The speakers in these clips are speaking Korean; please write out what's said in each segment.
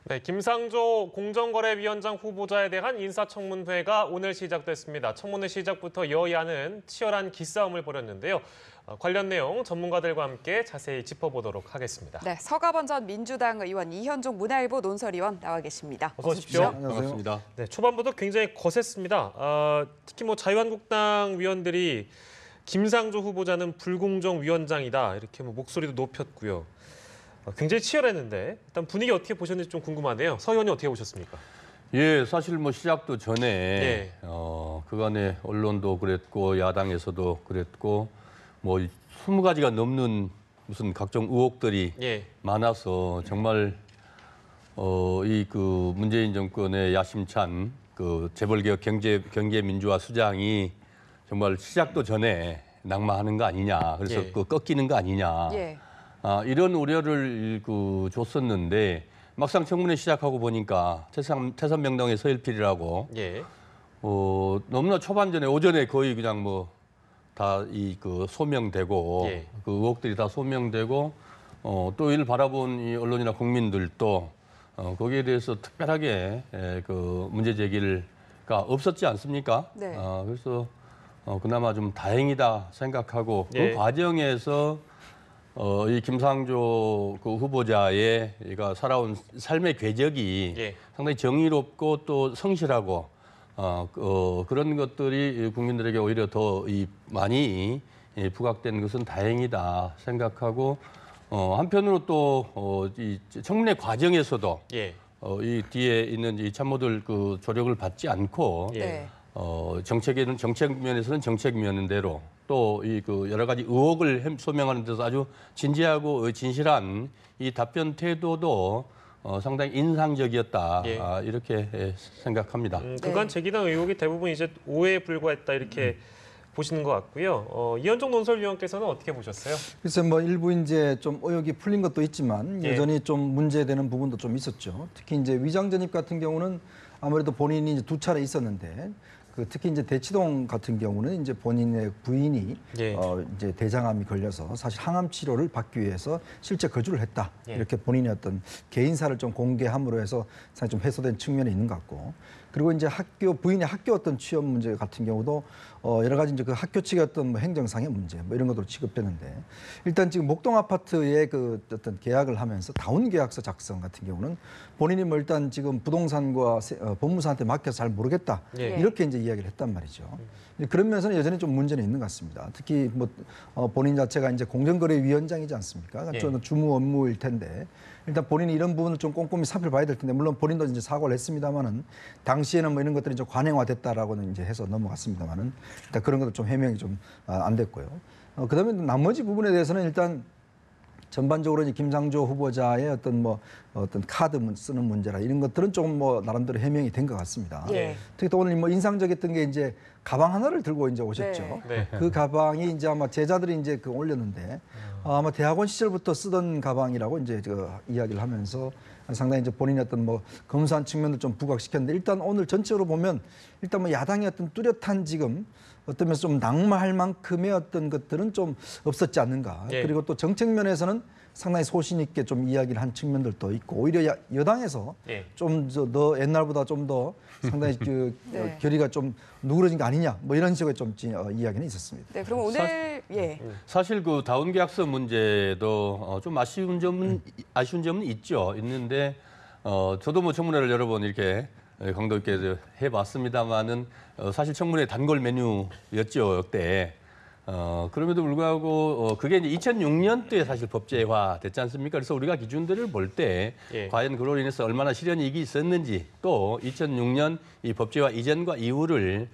네, 김상조 공정거래위원장 후보자에 대한 인사청문회가 오늘 시작됐습니다. 청문회 시작부터 여야는 치열한 기싸움을 벌였는데요. 관련 내용 전문가들과 함께 자세히 짚어보도록 하겠습니다. 네, 서가번 전 민주당 의원, 이현종 문화일보 논설위원 나와 계십니다. 어서 오십시오. 안녕하세요. 반갑습니다. 네, 초반부터 굉장히 거셌습니다. 특히 자유한국당 위원들이 김상조 후보자는 불공정 위원장이다 이렇게 목소리도 높였고요. 굉장히 치열했는데 일단 분위기 어떻게 보셨는지 좀 궁금한데요. 서 의원님 어떻게 보셨습니까? 예, 사실 시작도 전에 네. 그간에 언론도 그랬고 야당에서도 그랬고 20가지가 넘는 무슨 각종 의혹들이 많아서 정말 이 문재인 정권의 야심찬 재벌개혁 경제민주화 수장이 정말 시작도 전에 낙마하는 거 아니냐, 그래서 꺾이는 거 아니냐. 이런 우려를 줬었는데 막상 청문회 시작하고 보니까 태산명당의 서일필이라고 너무나 초반전에 오전에 거의 그냥 다 소명되고 그 의혹들이 다 소명되고 또 이를 바라본 이 언론이나 국민들도 거기에 대해서 특별하게 문제 제기가 없었지 않습니까? 네. 그래서 그나마 좀 다행이다 생각하고 그 과정에서 이 김상조 후보자의 살아온 삶의 궤적이 상당히 정의롭고 또 성실하고 그런 것들이 국민들에게 오히려 더 많이 부각된 것은 다행이다 생각하고 한편으로 또 이 청문회 과정에서도 이 뒤에 있는 이 참모들 조력을 받지 않고 정책 면에서는 정책 면대로 또 이 여러 가지 의혹을 소명하는 데서 아주 진지하고 진실한 이 답변 태도도 상당히 인상적이었다. 이렇게 생각합니다. 그간 제기된 의혹이 대부분 이제 오해에 불과했다 이렇게 보시는 것 같고요. 이현종 논설위원께서는 어떻게 보셨어요? 글쎄 일부 이제 좀 의혹이 풀린 것도 있지만 여전히 좀 문제되는 부분도 좀 있었죠. 특히 이제 위장 전입 같은 경우는 아무래도 본인이 이제 2차례 있었는데 특히 이제 대치동 같은 경우는 이제 본인의 부인이 이제 대장암이 걸려서 사실 항암 치료를 받기 위해서 실제 거주를 했다. 이렇게 본인의 어떤 개인사를 좀 공개함으로 해서 상당히 좀 해소된 측면이 있는 것 같고. 그리고 이제 부인의 학교 어떤 취업 문제 같은 경우도 여러 가지 이제 학교 측의 어떤 행정상의 문제 이런 것으로 취급되는데 일단 지금 목동 아파트의 어떤 계약을 하면서 다운 계약서 작성 같은 경우는 본인이 일단 지금 부동산과 법무사한테 맡겨서 잘 모르겠다 이렇게 이제 이야기를 했단 말이죠. 그런 면에서는 여전히 좀 문제는 있는 것 같습니다. 특히 본인 자체가 이제 공정거래위원장이지 않습니까? 그러니까 주무 업무일 텐데 일단 본인이 이런 부분을 좀 꼼꼼히 살펴봐야 될 텐데 물론 본인도 이제 사과를 했습니다만은 당시에는 이런 것들이 좀 관행화됐다라고는 이제 해서 넘어갔습니다만은 일단 그런 것도 좀 해명이 좀 안 됐고요. 그다음에 나머지 부분에 대해서는 일단 전반적으로 이제 김상조 후보자의 어떤 카드 쓰는 문제라 이런 것들은 조금 나름대로 해명이 된 것 같습니다. 특히 또 오늘 인상적이었던 게 이제 가방 하나를 들고 이제 오셨죠. 그 가방이 이제 아마 제자들이 이제 올렸는데 아마 대학원 시절부터 쓰던 가방이라고 이제 이야기를 하면서 상당히 이제 본인의 어떤 검소한 측면을 좀 부각시켰는데 일단 오늘 전체적으로 보면 일단 야당의 어떤 뚜렷한 지금 어떤 면에서 좀 낙마할 만큼의 어떤 것들은 좀 없었지 않는가. 그리고 또 정책 면에서는 상당히 소신 있게 좀 이야기를 한 측면들도 있고 오히려 여당에서 좀 더 옛날보다 좀 더 상당히 결의가 좀 누그러진 거 아니냐 이런 식의 좀 이야기는 있었습니다. 네, 그럼 오늘 사실 다운 계약서 문제도 좀 아쉬운 점은 있는데 저도 청문회를 여러 번 이렇게 강도 있게 해봤습니다만은 사실 청문회 단골 메뉴였죠 역대. 그럼에도 불구하고 그게 이제 2006년도에 사실 법제화 됐지 않습니까? 그래서 우리가 기준들을 볼 때 과연 그로 인해서 얼마나 실현이익이 있었는지 또 2006년 이 법제화 이전과 이후를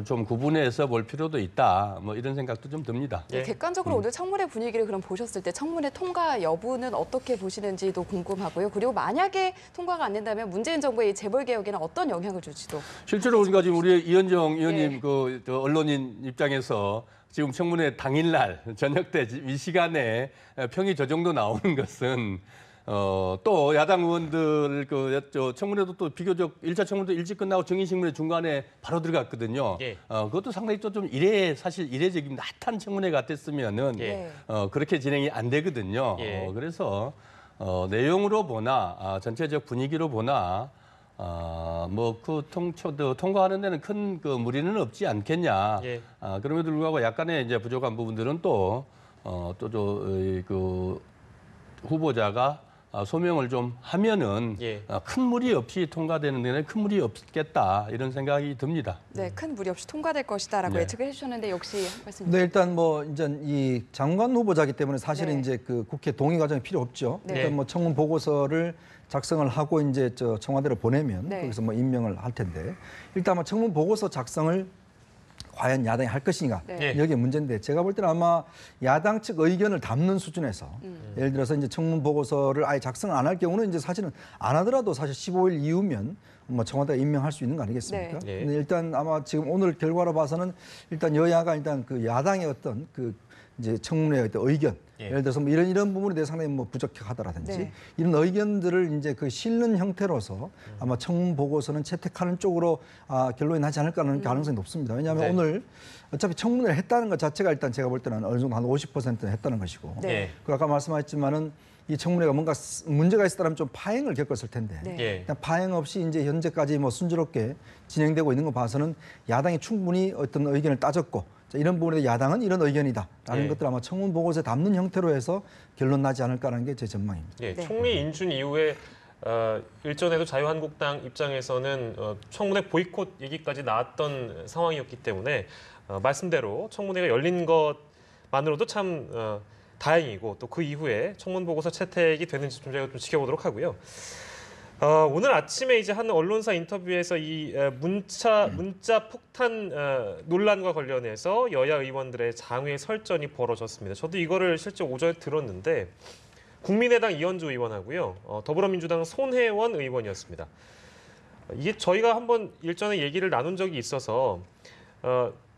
좀 구분해서 볼 필요도 있다. 이런 생각도 좀 듭니다. 객관적으로 오늘 청문회 분위기를 그럼 보셨을 때 청문회 통과 여부는 어떻게 보시는지도 궁금하고요. 그리고 만약에 통과가 안 된다면 문재인 정부의 재벌 개혁에는 어떤 영향을 줄지도. 실제로 우리가 지금 우리 이현정 의원님 언론인 입장에서 지금 청문회 당일날 저녁 때 이 시간에 평이 저 정도 나오는 것은 또 야당 의원들 청문회도 또 비교적 1차 청문회도 일찍 끝나고 정인신문회 중간에 바로 들어갔거든요. 그것도 상당히 또 좀 사실 이례적인 핫한 청문회 같았으면은 그렇게 진행이 안 되거든요. 그래서 내용으로 보나 전체적 분위기로 보나 뭐그 통과하는 데는 큰 그 무리는 없지 않겠냐. 예. 그럼에도 불구하고 약간의 이제 부족한 부분들은 그 후보자가 소명을 좀 하면은 예. 큰 무리 없이 통과되는 데는 큰 무리 없겠다 이런 생각이 듭니다. 네, 큰 무리 없이 통과될 것이다라고 네. 예측을 해주셨는데 역시 한 말씀. 네, 일단 뭐 이제 이 장관 후보자이기 때문에 사실은 네. 이제 그 국회 동의 과정이 필요 없죠. 네. 일단 뭐 청문 보고서를 작성을 하고 이제 저 청와대로 보내면 네. 거기서 뭐 임명을 할 텐데 일단 뭐 청문 보고서 작성을 과연 야당이 할 것인가 네. 여기에 문제인데 제가 볼 때는 아마 야당 측 의견을 담는 수준에서 예를 들어서 이제 청문 보고서를 아예 작성을 안 할 경우는 이제 사실은 안 하더라도 사실 15일 이후면 뭐 청와대가 임명할 수 있는 거 아니겠습니까? 네. 근데 일단 아마 지금 오늘 결과로 봐서는 일단 여야가 일단 그 야당의 어떤 그 이제 청문회의 어떤 의견 예. 예를 들어서 뭐 이런 부분에 대해 상당히 뭐 부적격하다라든지 네. 이런 의견들을 이제 그 실는 형태로서 아마 청문 보고서는 채택하는 쪽으로 결론이 나지 않을까 하는 가능성이 높습니다. 왜냐하면 네. 오늘 어차피 청문회를 했다는 것 자체가 일단 제가 볼 때는 어느 정도 한 50%는 했다는 것이고 네. 예. 그 아까 말씀하셨지만은 이 청문회가 뭔가 문제가 있었다면 좀 파행을 겪었을 텐데 네. 예. 일단 파행 없이 이제 현재까지 뭐 순조롭게 진행되고 있는 거 봐서는 야당이 충분히 어떤 의견을 따졌고 자, 이런 부분에 야당은 이런 의견이다라는 예. 것들 아마 청문 보고서에 담는 형태로 해서 결론 나지 않을까라는 게 제 전망입니다. 예, 네. 총리 인준 이후에 일전에도 자유한국당 입장에서는 청문회 보이콧 얘기까지 나왔던 상황이었기 때문에 말씀대로 청문회가 열린 것만으로도 참 다행이고 또 그 이후에 청문 보고서 채택이 되는지 좀 저희가 좀 지켜보도록 하고요. 오늘 아침에 이제 한 언론사 인터뷰에서 이 문자 폭탄 논란과 관련해서 여야 의원들의 장외 설전이 벌어졌습니다. 저도 이거를 실제 오전에 들었는데 국민의당 이현주 의원하고요, 더불어민주당 손혜원 의원이었습니다. 이게 저희가 한번 일전에 얘기를 나눈 적이 있어서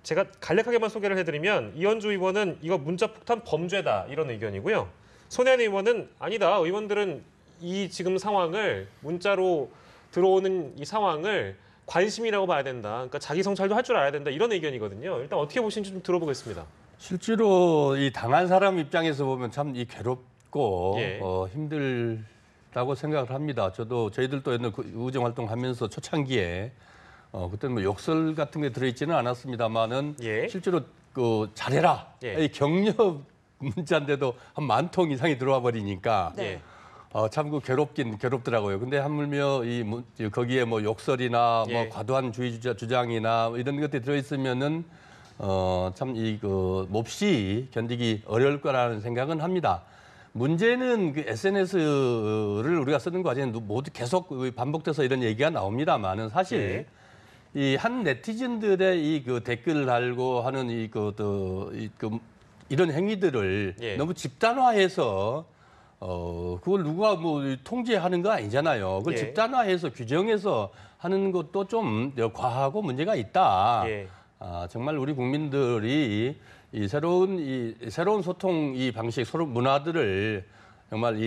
제가 간략하게만 소개를 해드리면 이현주 의원은 이거 문자 폭탄 범죄다 이런 의견이고요. 손혜원 의원은 아니다. 의원들은 이 지금 상황을 문자로 들어오는 이 상황을 관심이라고 봐야 된다. 그러니까 자기 성찰도 할 줄 알아야 된다. 이런 의견이거든요. 일단 어떻게 보시는지 좀 들어보겠습니다. 실제로 이 당한 사람 입장에서 보면 참 이 괴롭고 예. 힘들다고 생각을 합니다. 저희들도 옛날 의정 활동하면서 초창기에 그때는 뭐 욕설 같은 게 들어있지는 않았습니다만은 예. 실제로 그 잘해라 예. 이 격려 문자인데도 한 10,000통 이상이 들어와 버리니까 네. 참 그 괴롭긴 괴롭더라고요. 근데 하물며 거기에 뭐 욕설이나 예. 뭐 과도한 주장이나 이런 것들이 들어있으면은 참 몹시 견디기 어려울 거라는 생각은 합니다. 문제는 그 SNS를 우리가 쓰는 과정에 모두 계속 반복돼서 이런 얘기가 나옵니다만은 사실 이 한 네티즌들의 이 그 댓글 달고 하는 이런 행위들을 예. 너무 집단화해서 그걸 누가 뭐 통제하는 거 아니잖아요. 그걸 예. 집단화해서 규정해서 하는 것도 좀 과하고 문제가 있다. 예. 정말 우리 국민들이 이 새로운 소통 이 방식, 서로 문화들을 정말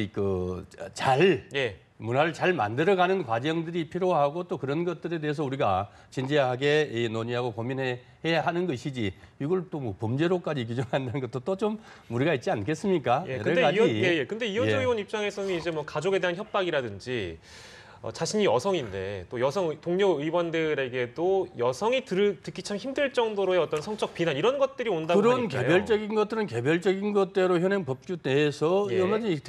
예. 문화를 잘 만들어가는 과정들이 필요하고 또 그런 것들에 대해서 우리가 진지하게 논의하고 고민해야 하는 것이지 이걸 또 뭐 범죄로까지 규정한다는 것도 또 좀 무리가 있지 않겠습니까? 예. 여러 근데 가지. 근데 이현주 예. 의원 입장에서는 이제 뭐 가족에 대한 협박이라든지 자신이 여성인데 또 여성 동료 의원들에게도 여성이 듣기 참 힘들 정도로의 어떤 성적 비난 이런 것들이 온다고 그런 하니까요. 개별적인 것들은 개별적인 것대로 현행 법규 내에서 예. 얼마든지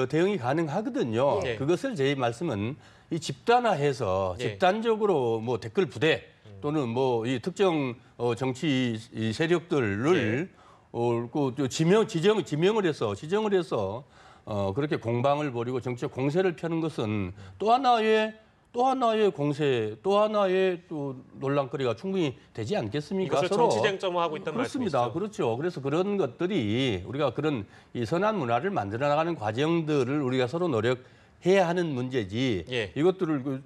대응이 가능하거든요. 예. 그것을 제 말씀은 이 집단화해서 예. 집단적으로 뭐 댓글 부대 또는 뭐 이 특정 정치 이 세력들을 지명을 해서 그렇게 공방을 벌이고 정치적 공세를 펴는 것은 또 하나의 공세, 또 하나의 또 논란거리가 충분히 되지 않겠습니까? 이것을 서로. 정치 쟁점화하고 있다는 그렇습니다. 말씀이시죠? 그렇죠. 그래서 그런 것들이 우리가 그런 이 선한 문화를 만들어 나가는 과정들을 우리가 서로 노력해야 하는 문제지. 예. 이것들을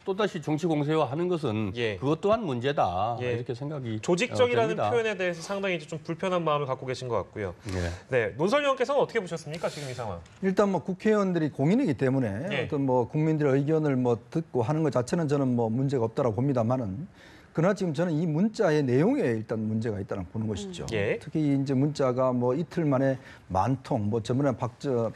또다시 정치 공세화하는 것은 예. 그것 또한 문제다. 예. 이렇게 생각이 조직적이라는 됩니다. 표현에 대해서 상당히 이제 좀 불편한 마음을 갖고 계신 것 같고요. 네. 네, 논설 의원께서는 어떻게 보셨습니까? 지금 이 상황. 일단 뭐 국회의원들이 공인이기 때문에 예. 어떤 뭐 국민들의 의견을 뭐 듣고 하는 것 자체는 저는 뭐 문제가 없다라고 봅니다만은 그러나 지금 저는 이 문자의 내용에 일단 문제가 있다는 보는 것이죠. 예. 특히 이제 문자가 뭐 이틀 만에 10,000통, 뭐 저번에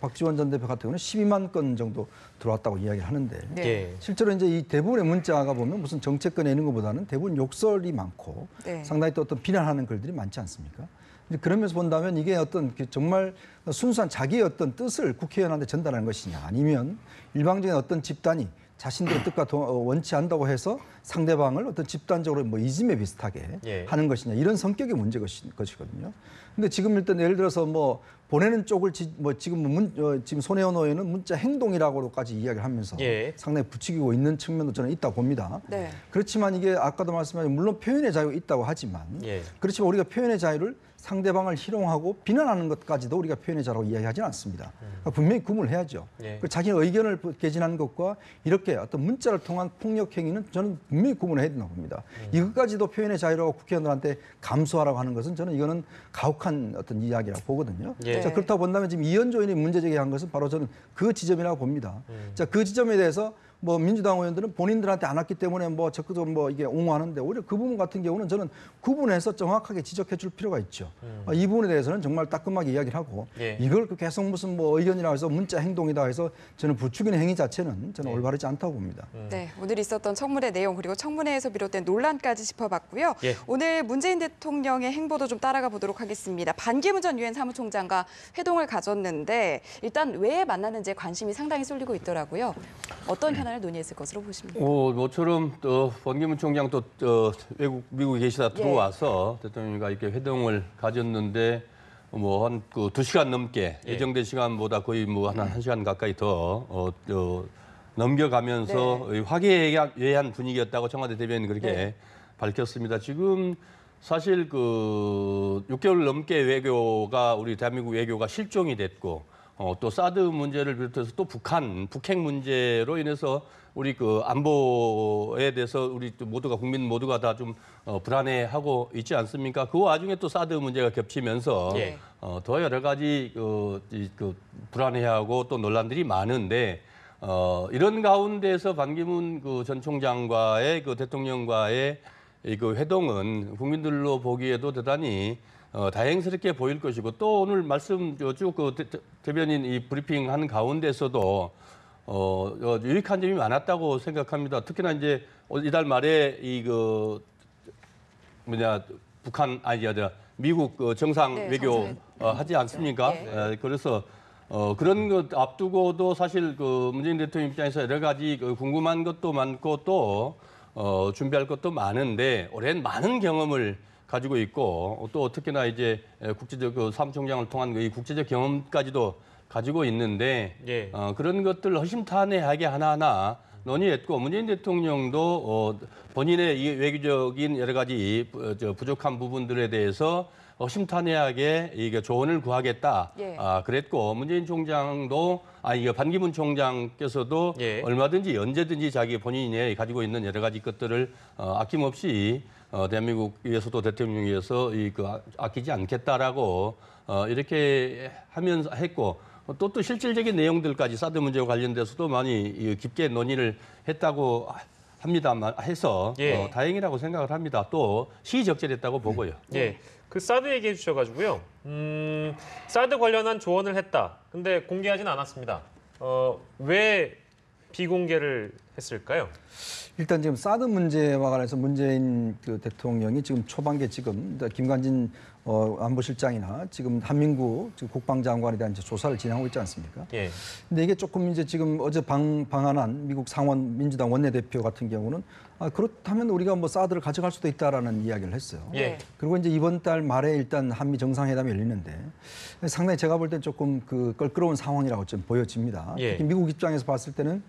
박지원 전 대표 같은 경우는 12만 건 정도 들어왔다고 이야기를 하는데 네. 예. 실제로 이제 이 대부분의 문자가 보면 무슨 정책권 내는 것보다는 대부분 욕설이 많고 네. 상당히 또 어떤 비난하는 글들이 많지 않습니까? 이제 그러면서 본다면 이게 어떤 정말 순수한 자기의 어떤 뜻을 국회의원한테 전달하는 것이냐 아니면 일방적인 어떤 집단이 자신들의 뜻과 원치 않다고 해서 상대방을 어떤 집단적으로 뭐 이즘에 비슷하게 예. 하는 것이냐 이런 성격의 문제 것이거든요. 근데 지금 일단 예를 들어서 뭐 보내는 쪽을 지금 손혜원 의원은 문자 행동이라고까지 이야기를 하면서 예. 상당히 부추기고 있는 측면도 저는 있다고 봅니다. 네. 그렇지만 이게 아까도 말씀하신 물론 표현의 자유가 있다고 하지만 예. 그렇지만 우리가 표현의 자유를 상대방을 희롱하고 비난하는 것까지도 우리가 표현의 자유라고 이야기하지는 않습니다. 그러니까 분명히 구분을 해야죠. 예. 자기 의견을 개진하는 것과 이렇게 어떤 문자를 통한 폭력 행위는 저는 분명히 구분을 해야 된다고 봅니다. 이것까지도 표현의 자유라고 국회의원들한테 감수하라고 하는 것은 저는 이거는 가혹한 어떤 이야기라고 보거든요. 예. 자, 그렇다고 본다면 지금 이현조 의원이 문제 제기한 것은 바로 저는 그 지점이라고 봅니다. 자, 그 지점에 대해서 뭐 민주당 의원들은 본인들한테 안 왔기 때문에 뭐 적극적으로 뭐 이게 옹호하는데 오히려 그 부분 같은 경우는 저는 구분해서 정확하게 지적해 줄 필요가 있죠. 이 부분에 대해서는 정말 따끔하게 이야기를 하고 예. 이걸 계속 무슨 뭐 의견이라 해서 문자 행동이다 해서 저는 부추기는 행위 자체는 저는 올바르지 않다고 봅니다. 네, 오늘 있었던 청문회 내용 그리고 청문회에서 비롯된 논란까지 짚어봤고요. 예. 오늘 문재인 대통령의 행보도 좀 따라가 보도록 하겠습니다. 반기문 전 유엔 사무총장과 회동을 가졌는데 일단 왜 만났는지에 관심이 상당히 쏠리고 있더라고요. 어떤 현안을 논의했을 것으로 보십니까? 모처럼 또 반기문 총장 또 미국에 계시다 들어와서 대통령과 이렇게 회동을 가졌는데 뭐 한 그 2시간 넘게 예. 예정된 시간보다 거의 뭐 한 1시간 가까이 더 넘겨가면서 화기애애한 분위기였다고 청와대 대변인이 그렇게 밝혔습니다. 지금 사실 그 6개월 넘게 외교가 우리 대한민국 외교가 실종이 됐고 또 사드 문제를 비롯해서 또 북핵 문제로 인해서 우리 그 안보에 대해서 우리 모두가 국민 모두가 다 좀 불안해하고 있지 않습니까? 그 와중에 또 사드 문제가 겹치면서 예. 더 여러 가지 그 불안해하고 또 논란들이 많은데 이런 가운데서 반기문 그 전 총장과의 그 대통령과의 그 회동은 국민들로 보기에도 대단히 다행스럽게 보일 것이고 또 오늘 말씀 쭉 그 대변인 이 브리핑하는 가운데서도 유익한 점이 많았다고 생각합니다. 특히나 이제 이달 말에 미국 정상 네, 외교 하지 않습니까? 네. 그래서 그런 것 앞두고도 사실 그 문재인 대통령 입장에서 여러 가지 궁금한 것도 많고 또 준비할 것도 많은데 올해는 많은 경험을 가지고 있고 또 특히나 이제 국제적 그 사무총장을 통한 이 국제적 경험까지도 가지고 있는데 예. 그런 것들 허심탄회하게 하나하나 논의했고 문재인 대통령도 본인의 이 외교적인 여러 가지 부족한 부분들에 대해서 허심탄회하게 이게 조언을 구하겠다. 예. 그랬고 문재인 총장도 이게 반기문 총장께서도 예. 얼마든지 언제든지 자기 본인이 가지고 있는 여러 가지 것들을 아낌없이 대한민국 위해서도 대통령 위해서 아끼지 않겠다라고 이렇게 하면서 했고 또 실질적인 내용들까지 사드 문제와 관련돼서도 많이 깊게 논의를 했다고 합니다만 해서 예. 다행이라고 생각을 합니다. 또 시적절했다고 보고요. 예. 그 사드 얘기해 주셔가지고요. 사드 관련한 조언을 했다. 근데 공개하진 않았습니다. 왜 비공개를 했을까요? 일단 지금 사드 문제와 관해서 문재인 그 대통령이 지금 초반기에 지금 김관진 안보실장이나 지금 한민구 지금 국방장관에 대한 이제 조사를 진행하고 있지 않습니까? 예. 근데 이게 조금 이제 지금 어제 방한한 미국 상원 민주당 원내대표 같은 경우는 그렇다면 우리가 뭐 사드를 가져갈 수도 있다라는 이야기를 했어요. 예. 그리고 이제 이번 달 말에 일단 한미 정상회담이 열리는데 상당히 제가 볼 땐 조금 그 껄끄러운 상황이라고 좀 보여집니다. 예. 특히 미국 입장에서 봤을 때는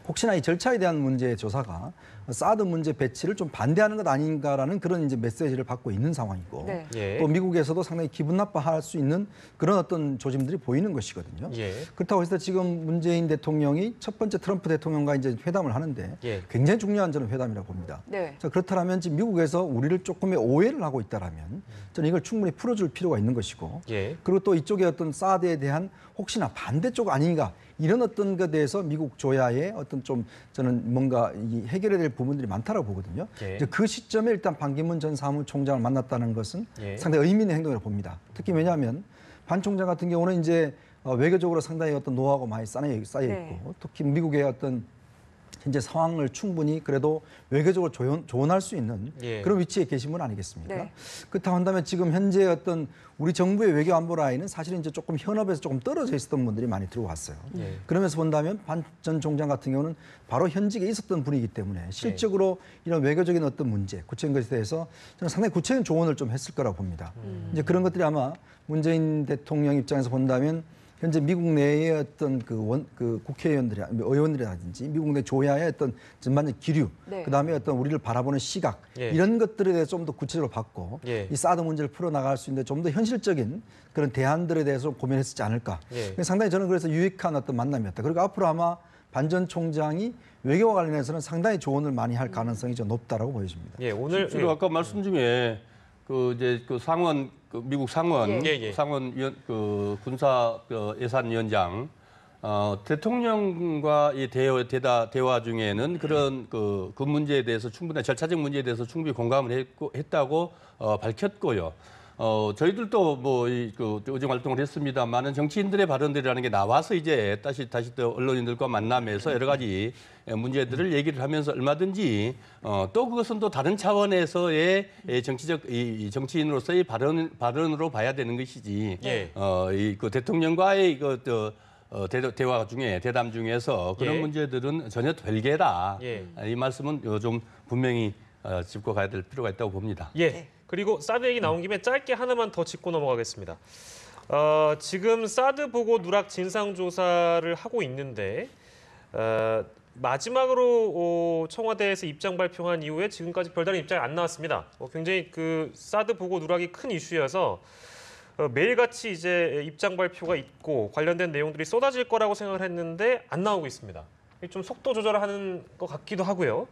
혹시나 이 절차에 대한 문제의 조사가 사드 문제 배치를 좀 반대하는 것 아닌가라는 그런 이제 메시지를 받고 있는 상황이고 네. 예. 또 미국에서도 상당히 기분 나빠할 수 있는 그런 어떤 조짐들이 보이는 것이거든요. 예. 그렇다고 해서 지금 문재인 대통령이 첫 번째 트럼프 대통령과 이제 회담을 하는데 예. 굉장히 중요한 저는 회담이라고 봅니다. 네. 자, 그렇다면 지금 미국에서 우리를 조금의 오해를 하고 있다라면 저는 이걸 충분히 풀어줄 필요가 있는 것이고 예. 그리고 또 이쪽에 어떤 사드에 대한 혹시나 반대쪽 아닌가 이런 어떤 것에 대해서 미국 조야의 어떤 좀 저는 뭔가 이 해결해야 될 부분들이 많다라고 보거든요. 예. 이제 그 시점에 일단 반기문 전 사무총장을 만났다는 것은 예. 상당히 의미 있는 행동이라고 봅니다. 특히 왜냐하면 반 총장 같은 경우는 이제 외교적으로 상당히 어떤 노하우가 많이 쌓여 있고 네. 특히 미국의 어떤 현재 상황을 충분히 그래도 외교적으로 조언할 수 있는 예. 그런 위치에 계신 분 아니겠습니까? 네. 그렇다고 한다면 지금 현재 어떤 우리 정부의 외교 안보 라인은 사실은 이제 조금 현업에서 조금 떨어져 있었던 분들이 많이 들어왔어요. 예. 그러면서 본다면 반 전 총장 같은 경우는 바로 현직에 있었던 분이기 때문에 실적으로 이런 외교적인 어떤 문제, 구체적인 것에 대해서 저는 상당히 구체적인 조언을 좀 했을 거라고 봅니다. 이제 그런 것들이 아마 문재인 대통령 입장에서 본다면 현재 미국 내의 어떤 그 국회의원들이, 의원들이라든지 미국 내 조야의 어떤 전반적 기류, 네. 그다음에 어떤 우리를 바라보는 시각 예. 이런 것들에 대해서 좀 더 구체적으로 받고 예. 이 사드 문제를 풀어나갈 수 있는 좀 더 현실적인 그런 대안들에 대해서 고민했지 않을까. 예. 상당히 저는 그래서 유익한 어떤 만남이었다. 그리고 앞으로 아마 반 전 총장이 외교와 관련해서는 상당히 조언을 많이 할 가능성이 좀 높다라고 보여집니다. 예, 오늘 실제로 아까 말씀 중에 그 이제 그 상원 미국 상원 예, 예. 상원 그 군사 예산위원장 대통령과 이 대화 중에는 그런 그 문제에 대해서 충분한 절차적 문제에 대해서 충분히 공감을 했다고 밝혔고요. 저희들도 그 의정 활동을 했습니다만은 정치인들의 발언들이라는 게 나와서 이제 다시 또 언론인들과 만나면서 여러 가지 문제들을 얘기를 하면서 얼마든지 또 그것은 또 다른 차원에서의 정치적 이 정치인으로서의 발언으로 봐야 되는 것이지. 예. 이 그 대통령과의 대화 중에 대담 중에서 그런 예. 문제들은 전혀 별개다. 예. 이 말씀은 좀 분명히 짚고 가야 될 필요가 있다고 봅니다. 예. 네. 그리고 사드 얘기 나온 김에 짧게 하나만 더 짚고 넘어가겠습니다. 지금 사드 보고 누락 진상 조사를 하고 있는데 마지막으로 청와대에서 입장 발표한 이후에 지금까지 별다른 입장이 안 나왔습니다. 굉장히 그 사드 보고 누락이 큰 이슈여서 매일같이 이제 입장 발표가 있고 관련된 내용들이 쏟아질 거라고 생각을 했는데 안 나오고 있습니다. 좀 속도 조절을 하는 것 같기도 하고요.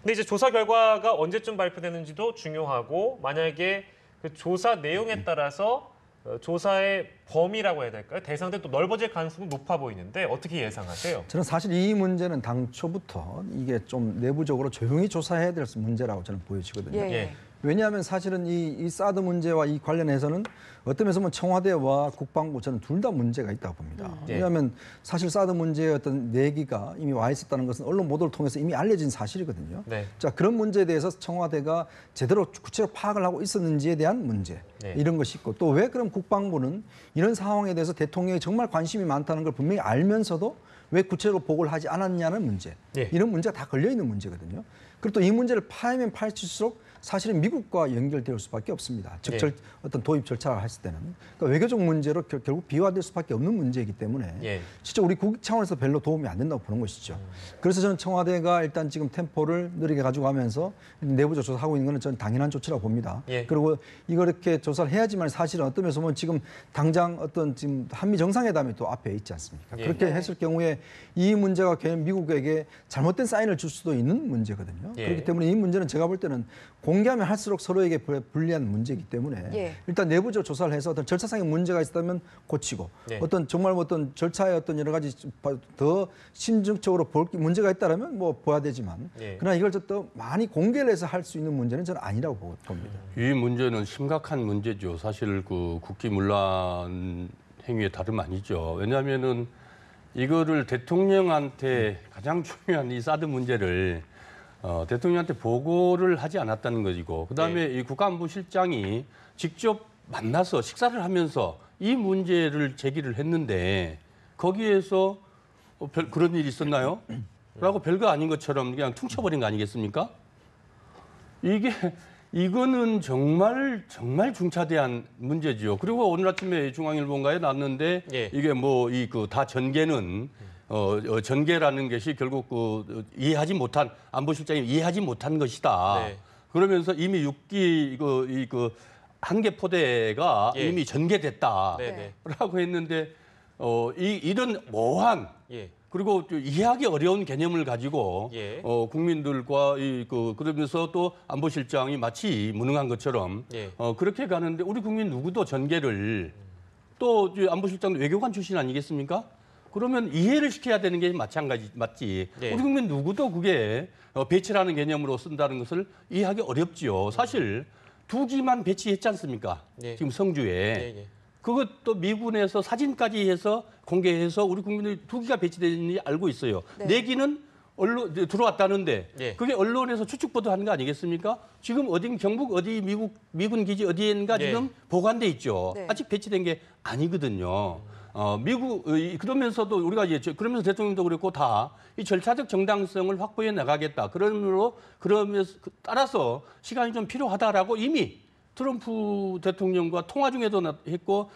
근데 이제 조사 결과가 언제쯤 발표되는지도 중요하고 만약에 그 조사 내용에 따라서 조사의 범위라고 해야 될까요? 대상들이 또 넓어질 가능성이 높아 보이는데 어떻게 예상하세요? 저는 사실 이 문제는 당초부터 이게 좀 내부적으로 조용히 조사해야 될 문제라고 저는 보여지거든요. 예. 예. 왜냐하면 사실은 이 사드 문제와 이 관련해서는 어떤 면에서 보면 청와대와 국방부 저는 둘 다 문제가 있다고 봅니다. 예. 왜냐하면 사실 사드 문제의 어떤 내기가 이미 와 있었다는 것은 언론 보도를 통해서 이미 알려진 사실이거든요. 네. 자, 그런 문제에 대해서 청와대가 제대로 구체적으로 파악을 하고 있었는지에 대한 문제 네. 이런 것이 있고 또 왜 그럼 국방부는 이런 상황에 대해서 대통령이 정말 관심이 많다는 걸 분명히 알면서도 왜 구체적으로 보고를 하지 않았냐는 문제. 예. 이런 문제가 다 걸려 있는 문제거든요. 그리고 또 이 문제를 파야면 파헤칠수록 사실은 미국과 연결될 수밖에 없습니다. 즉 예. 어떤 도입 절차를 했을 때는 그러니까 외교적 문제로 결국 비화될 수밖에 없는 문제이기 때문에 예. 진짜 우리 국익 차원에서 별로 도움이 안 된다고 보는 것이죠. 그래서 저는 청와대가 일단 지금 템포를 느리게 가지고 가면서 내부적 조사하고 있는 것은 저는 당연한 조치라고 봅니다. 예. 그리고 이걸 이렇게 조사를 해야지만 사실은 어떤 면에서 보면 지금 당장 어떤 지금 한미 정상회담이 또 앞에 있지 않습니까? 예. 그렇게 했을 경우에 이 문제가 과연 미국에게 잘못된 사인을 줄 수도 있는 문제거든요. 예. 그렇기 때문에 이 문제는 제가 볼 때는 공개하면 할수록 서로에게 불리한 문제이기 때문에 예. 일단 내부적 조사를 해서 어떤 절차상의 문제가 있다면 고치고 예. 어떤 정말 어떤 절차의 어떤 여러 가지 더 심층적으로 볼 문제가 있다면 뭐 봐야 되지만 예. 그러나 이걸 또 많이 공개를 해서 할 수 있는 문제는 저는 아니라고 봅니다. 이 문제는 심각한 문제죠. 사실 그 국기문란 행위의 다름 아니죠. 왜냐하면은 이거를 대통령한테 가장 중요한 이 사드 문제를 대통령한테 보고를 하지 않았다는 것이고, 그다음에 이 국가안보실장이 직접 만나서 식사를 하면서 이 문제를 제기를 했는데 거기에서 그런 일이 있었나요? 라고 별거 아닌 것처럼 그냥 퉁쳐버린 거 아니겠습니까? 이거는 정말 중차대한 문제지요. 그리고 오늘 아침에 중앙일보인가에 났는데 예. 이게 뭐 다 전개는 전개라는 것이 결국 이해하지 못한 안보실장이 이해하지 못한 것이다. 네. 그러면서 이미 6기 한 개 포대가 예. 이미 전개됐다라고 네네. 했는데 이런 모호한 예. 그리고 이해하기 어려운 개념을 가지고 예. 국민들과 그러면서 또 안보실장이 마치 무능한 것처럼 예. 그렇게 가는데 우리 국민 누구도 전개를 또 안보실장도 외교관 출신 아니겠습니까? 그러면 이해를 시켜야 되는 게 맞지. 예. 우리 국민 누구도 그게 배치라는 개념으로 쓴다는 것을 이해하기 어렵지요. 사실 2기만 배치했지 않습니까? 예. 지금 성주에. 예. 그것도 미군에서 사진까지 해서 공개해서 우리 국민들이 2기가 배치되는지 알고 있어요. 네. 4기는 언론 들어왔다는데 예. 그게 언론에서 추측 보도하는 거 아니겠습니까? 지금 어딘 경북 어디 미군 기지 어디엔가 예. 지금 보관돼 있죠. 네. 아직 배치된 게 아니거든요. 미국 그러면서도 우리가 이제 그러면서 대통령도 그랬고 다 이 절차적 정당성을 확보해 나가겠다. 그러면서 따라서 시간이 좀 필요하다라고 이미 트럼프 대통령과 통화 중에도 했고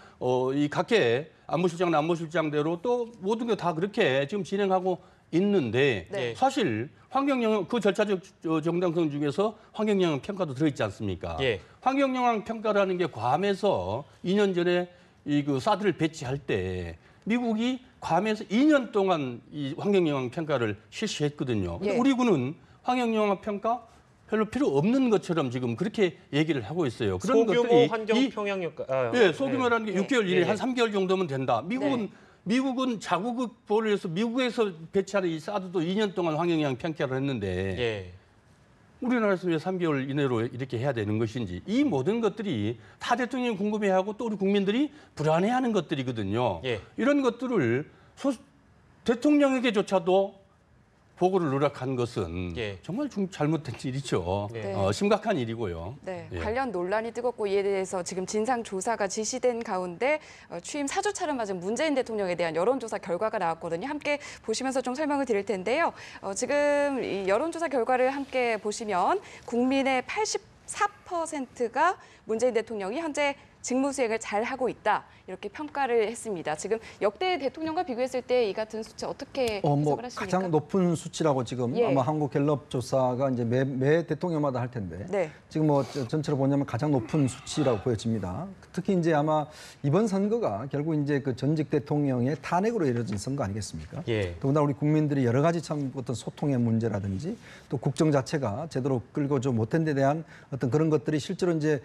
이 각계 안보실장대로 또 모든 게 다 그렇게 지금 진행하고 있는데 네. 사실 환경영향 그 절차적 정당성 중에서 환경영향 평가도 들어있지 않습니까? 예. 환경영향 평가라는 게 괌에서 2년 전에 그 사드를 배치할 때 미국이 괌에서 2년 동안 이 환경영향 평가를 실시했거든요. 근데 예. 우리 군은 환경영향 평가 별로 필요 없는 것처럼 지금 그렇게 얘기를 하고 있어요. 그런 소규모 것들이 환경 평양 효과. 예, 소규모라는 게 예. 6개월 이내 예. 한 3개월 정도면 된다. 네. 미국은 자국을 보호를 해서 미국에서 배치하는 이 사드도 2년 동안 환경영향 평가를 했는데 예. 우리나라에서 왜 3개월 이내로 이렇게 해야 되는 것인지 이 모든 것들이 타 대통령이 궁금해하고 또 우리 국민들이 불안해하는 것들이거든요. 예. 이런 것들을 대통령에게조차도 보고를 누락한 것은 예. 정말 잘못된 일이죠. 네. 심각한 일이고요. 네, 예. 관련 논란이 뜨겁고 이에 대해서 지금 진상 조사가 지시된 가운데 취임 4주차를 맞은 문재인 대통령에 대한 여론조사 결과가 나왔거든요. 함께 보시면서 좀 설명을 드릴 텐데요. 지금 이 여론조사 결과를 함께 보시면 국민의 84%가 문재인 대통령이 현재 직무 수행을 잘 하고 있다 이렇게 평가를 했습니다. 지금 역대 대통령과 비교했을 때 이 같은 수치 어떻게 해석을 하십니까? 가장 높은 수치라고 지금 예. 아마 한국갤럽 조사가 이제 매 대통령마다 할 텐데 네. 지금 뭐 전체로 보냐면 가장 높은 수치라고 보여집니다. 특히 이제 아마 이번 선거가 결국 이제 그 전직 대통령의 탄핵으로 이루어진 선거 아니겠습니까? 예. 더군다나 우리 국민들이 여러 가지 참 어떤 소통의 문제라든지 또 국정 자체가 제대로 끌고지 못한 데 대한 어떤 그런 것들이 실제로 이제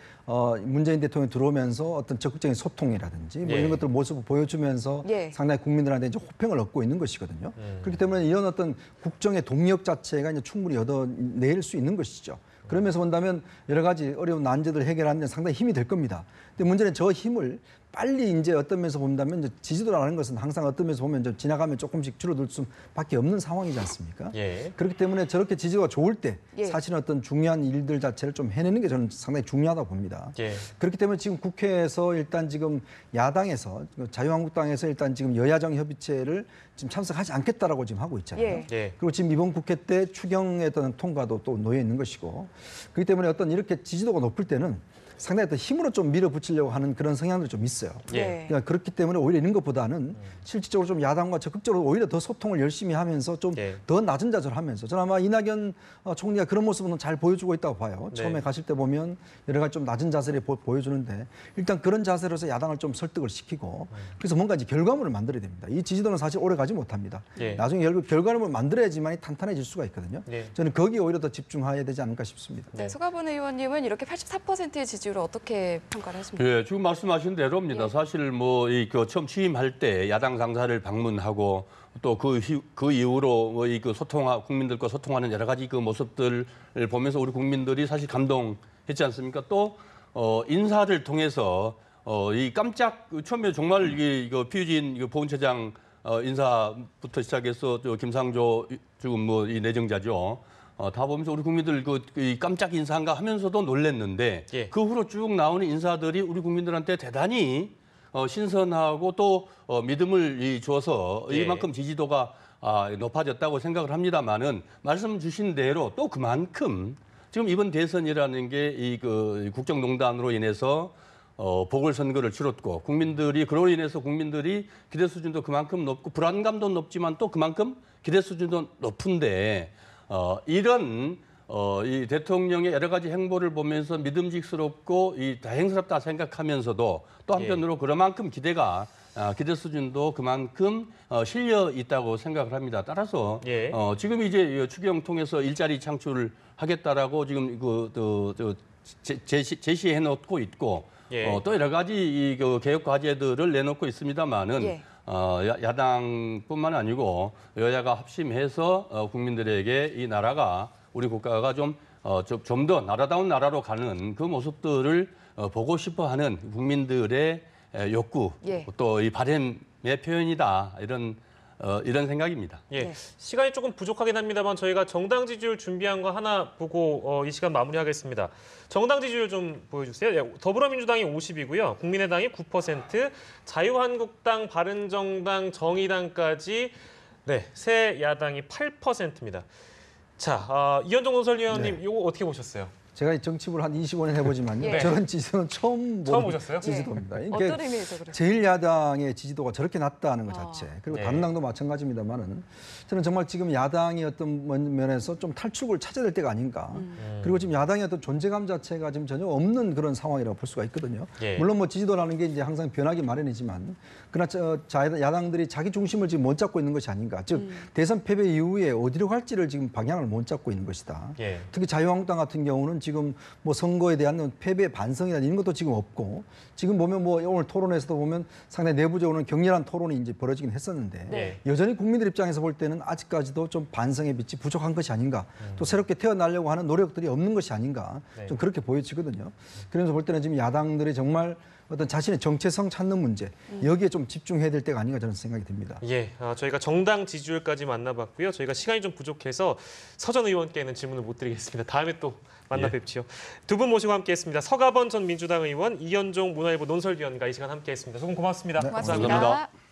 문재인 대통령이 들어오면서 어떤 적극적인 소통이라든지 뭐 예. 이런 것들 모습을 보여주면서 예. 상당히 국민들한테 이제 호평을 얻고 있는 것이거든요. 그렇기 때문에 이런 어떤 국정의 동력 자체가 이제 충분히 얻어낼 수 있는 것이죠. 그러면서 본다면 여러 가지 어려운 난제들을 해결하는 데 상당히 힘이 될 겁니다. 근데 문제는 저 힘을 빨리 이제 어떤 면에서 본다면 이제 지지도라는 것은 항상 어떤 면에서 보면 좀 지나가면 조금씩 줄어들 수밖에 없는 상황이지 않습니까? 예. 그렇기 때문에 저렇게 지지도가 좋을 때 예. 사실은 어떤 중요한 일들 자체를 좀 해내는 게 저는 상당히 중요하다고 봅니다. 예. 그렇기 때문에 지금 국회에서 일단 지금 야당에서 자유한국당에서 일단 지금 여야정 협의체를 지금 참석하지 않겠다라고 지금 하고 있잖아요. 예. 예. 그리고 지금 이번 국회 때 추경에 대한 통과도 또 놓여 있는 것이고 그렇기 때문에 어떤 이렇게 지지도가 높을 때는 상당히 어떤 힘으로 좀 밀어붙이려고 하는 그런 성향들이 좀 있어요. 예. 네. 그러니까 그렇기 때문에 오히려 이런 것보다는 실질적으로 좀 야당과 적극적으로 오히려 더 소통을 열심히 하면서 좀 예. 더 낮은 자세로 하면서 저는 아마 이낙연 총리가 그런 모습은 잘 보여주고 있다고 봐요. 네. 처음에 가실 때 보면 여러 가지 좀 낮은 자세를 보여주는데 일단 그런 자세로서 야당을 좀 설득을 시키고 그래서 뭔가 이제 결과물을 만들어야 됩니다. 이 지지도는 사실 오래 가지 못합니다. 예. 나중에 결국 결과물을 만들어야지만이 탄탄해질 수가 있거든요. 예. 저는 거기에 오히려 더 집중해야 되지 않을까 싶습니다. 네, 소가본 의원님은 이렇게 84%의 지지율을 어떻게 평가를 하십니까? 예, 지금 말씀하신 대로입니다. 예. 사실 뭐 그 처음 취임할 때 야당 상사를 방문하고 또 그 이후로 뭐 그 국민들과 소통하는 여러 가지 그 모습들을 보면서 우리 국민들이 사실 감동했지 않습니까? 또 인사를 통해서 이 깜짝 처음에 정말 이거 피유진 보훈처장 인사부터 시작해서 김상조 지금 뭐 이 내정자죠. 다 보면서 우리 국민들 이 깜짝 인사인가 하면서도 놀랐는데 예. 그 후로 쭉 나오는 인사들이 우리 국민들한테 대단히 신선하고 또 믿음을 줘서 예. 이만큼 지지도가 높아졌다고 생각을 합니다만은 말씀 주신 대로 또 그만큼 지금 이번 대선이라는 게 이 국정농단으로 인해서 보궐선거를 치렀고 그로 인해서 국민들이 기대 수준도 그만큼 높고 불안감도 높지만 또 그만큼 기대 수준도 높은데 이런 이 대통령의 여러 가지 행보를 보면서 믿음직스럽고 다행스럽다 생각하면서도 또 한편으로 그만큼 기대 수준도 그만큼 실려 있다고 생각을 합니다. 따라서 예. 지금 이제 추경 통해서 일자리 창출을 하겠다라고 지금 제시해 놓고 있고 예. 또 여러 가지 그 개혁 과제들을 내놓고 있습니다만은 예. 야당뿐만 아니고 여야가 합심해서 국민들에게 이 나라가 우리 국가가 좀 더 나라다운 나라로 가는 그 모습들을 보고 싶어하는 국민들의 욕구 예. 또 이 바램의 표현이다 이런 생각입니다. 예, 네. 시간이 조금 부족하긴 합니다만 저희가 정당 지지율 준비한 거 하나 보고 이 시간 마무리하겠습니다. 정당 지지율 좀 보여주세요. 예, 더불어민주당이 50이고요. 국민의당이 9%, 자유한국당, 바른정당, 정의당까지 네, 세 야당이 8%입니다. 자, 이현정 논설위원님 이거 어떻게 보셨어요? 제가 이 정치부를 한 25년 해보지만요. 예. 저런 지지도는 처음 처음 보는 보셨어요? 지지도입니다. 어떤 그러니까 의미에서 그래요? 제1야당의 지지도가 저렇게 낮다는 것 자체. 그리고 네. 다른 당도 마찬가지입니다만은 저는 정말 지금 야당이 어떤 면에서 좀 탈출구를 찾아야 될 때가 아닌가. 그리고 지금 야당의 어떤 존재감 자체가 지금 전혀 없는 그런 상황이라고 볼 수가 있거든요. 예. 물론 뭐 지지도라는 게 이제 항상 변하기 마련이지만 그러나 야당들이 자기 중심을 지금 못 잡고 있는 것이 아닌가. 즉 대선 패배 이후에 어디로 갈지를 지금 방향을 못 잡고 있는 것이다. 예. 특히 자유한국당 같은 경우는 지금 뭐 선거에 대한 패배 반성이나 이런 것도 지금 없고 지금 보면 뭐 오늘 토론에서도 보면 상당히 내부적으로는 격렬한 토론이 이제 벌어지긴 했었는데 네. 여전히 국민들 입장에서 볼 때는 아직까지도 좀 반성의 빛이 부족한 것이 아닌가 또 새롭게 태어나려고 하는 노력들이 없는 것이 아닌가 네. 좀 그렇게 보여지거든요. 그래서 볼 때는 지금 야당들이 정말 어떤 자신의 정체성 찾는 문제 여기에 좀 집중해야 될 때가 아닌가 저는 생각이 듭니다. 예, 저희가 정당 지지율까지 만나봤고요. 저희가 시간이 좀 부족해서 서전 의원께는 질문을 못 드리겠습니다. 다음에 또 만나 뵙지요. 두 분 모시고 함께했습니다. 서가번 전 민주당 의원, 이현종 문화일보 논설위원과 이 시간 함께했습니다. 두 분 고맙습니다. 네, 고맙습니다. 감사합니다.